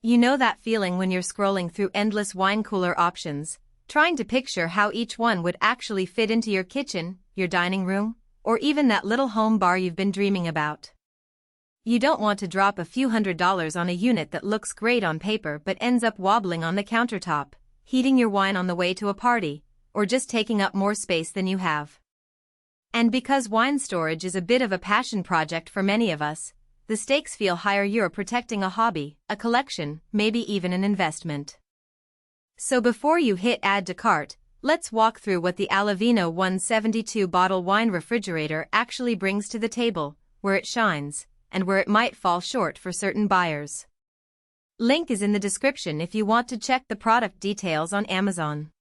You know that feeling when you're scrolling through endless wine cooler options, trying to picture how each one would actually fit into your kitchen, your dining room, or even that little home bar you've been dreaming about. You don't want to drop a few $100s on a unit that looks great on paper but ends up wobbling on the countertop, heating your wine on the way to a party, or just taking up more space than you have. And because wine storage is a bit of a passion project for many of us, the stakes feel higher. You're protecting a hobby, a collection, maybe even an investment. So before you hit add to cart, let's walk through what the Allavino 172 bottle wine refrigerator actually brings to the table, where it shines, and where it might fall short for certain buyers. Link is in the description if you want to check the product details on Amazon.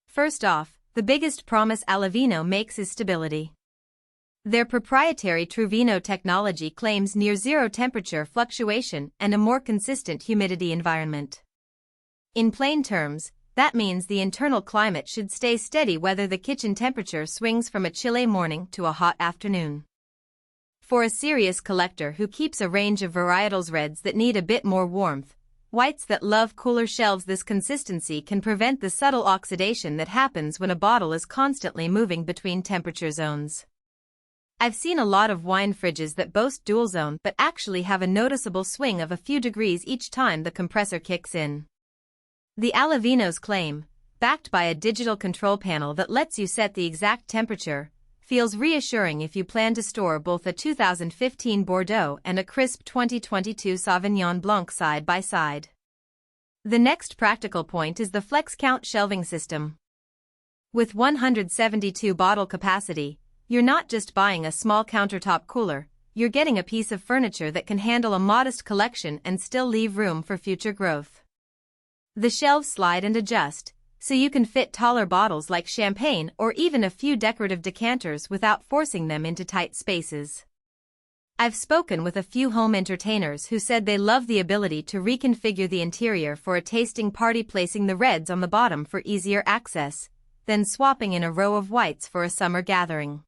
First off, the biggest promise Allavino makes is stability. Their proprietary Truvino technology claims near zero temperature fluctuation and a more consistent humidity environment. In plain terms, that means the internal climate should stay steady whether the kitchen temperature swings from a chilly morning to a hot afternoon. For a serious collector who keeps a range of varietals, reds that need a bit more warmth, whites that love cooler shelves, this consistency can prevent the subtle oxidation that happens when a bottle is constantly moving between temperature zones. I've seen a lot of wine fridges that boast dual zone but actually have a noticeable swing of a few degrees each time the compressor kicks in. The Allavino's claim, backed by a digital control panel that lets you set the exact temperature, feels reassuring if you plan to store both a 2015 Bordeaux and a crisp 2022 Sauvignon Blanc side by side. The next practical point is the Flex Count shelving system. With 172 bottle capacity, you're not just buying a small countertop cooler, you're getting a piece of furniture that can handle a modest collection and still leave room for future growth. The shelves slide and adjust, so you can fit taller bottles like champagne or even a few decorative decanters without forcing them into tight spaces. I've spoken with a few home entertainers who said they love the ability to reconfigure the interior for a tasting party, placing the reds on the bottom for easier access, then swapping in a row of whites for a summer gathering.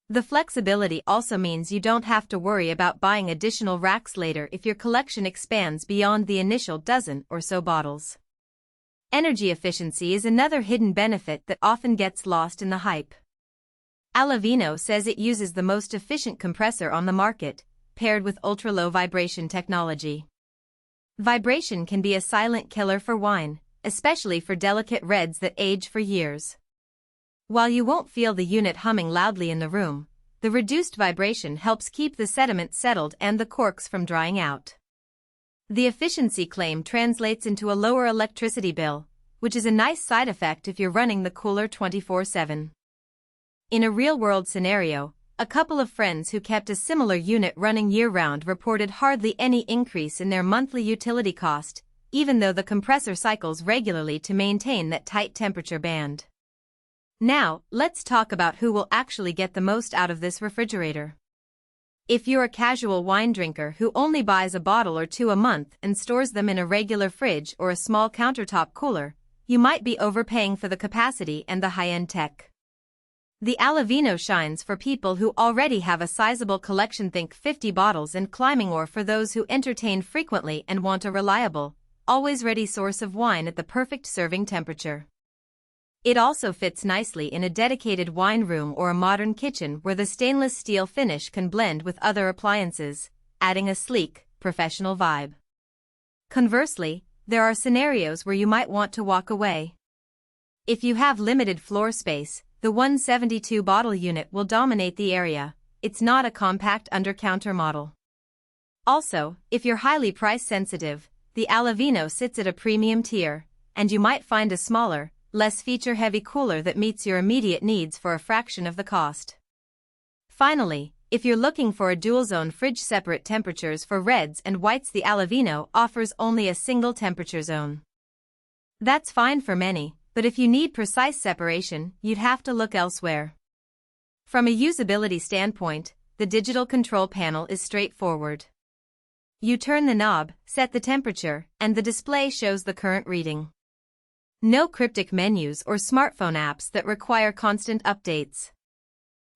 The flexibility also means you don't have to worry about buying additional racks later if your collection expands beyond the initial dozen or so bottles. Energy efficiency is another hidden benefit that often gets lost in the hype. Allavino says it uses the most efficient compressor on the market, paired with ultra-low vibration technology. Vibration can be a silent killer for wine, especially for delicate reds that age for years. While you won't feel the unit humming loudly in the room, the reduced vibration helps keep the sediment settled and the corks from drying out. The efficiency claim translates into a lower electricity bill, which is a nice side effect if you're running the cooler 24/7. In a real-world scenario, a couple of friends who kept a similar unit running year-round reported hardly any increase in their monthly utility cost, even though the compressor cycles regularly to maintain that tight temperature band. Now, let's talk about who will actually get the most out of this refrigerator. If you're a casual wine drinker who only buys a bottle or two a month and stores them in a regular fridge or a small countertop cooler, you might be overpaying for the capacity and the high-end tech. The Allavino shines for people who already have a sizable collection, think 50 bottles and climbing, or for those who entertain frequently and want a reliable, always-ready source of wine at the perfect serving temperature. It also fits nicely in a dedicated wine room or a modern kitchen where the stainless steel finish can blend with other appliances, adding a sleek, professional vibe. Conversely, there are scenarios where you might want to walk away. If you have limited floor space, the 172 bottle unit will dominate the area. It's not a compact under-counter model. Also, if you're highly price sensitive, the Allavino sits at a premium tier, and you might find a smaller, less feature-heavy cooler that meets your immediate needs for a fraction of the cost. Finally, if you're looking for a dual-zone fridge, separate temperatures for reds and whites, the Allavino offers only a single temperature zone. That's fine for many, but if you need precise separation, you'd have to look elsewhere. From a usability standpoint, the digital control panel is straightforward. You turn the knob, set the temperature, and the display shows the current reading. No cryptic menus or smartphone apps that require constant updates.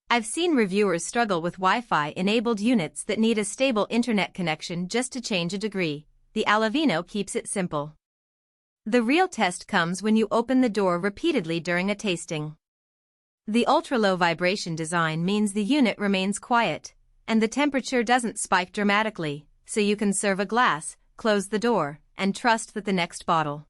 I've seen reviewers struggle with Wi-Fi-enabled units that need a stable internet connection just to change a degree. The the Allavino keeps it simple. The real test comes when you open the door repeatedly during a tasting. The ultra-low vibration design means the unit remains quiet, and the temperature doesn't spike dramatically, so you can serve a glass, close the door, and trust that the next bottle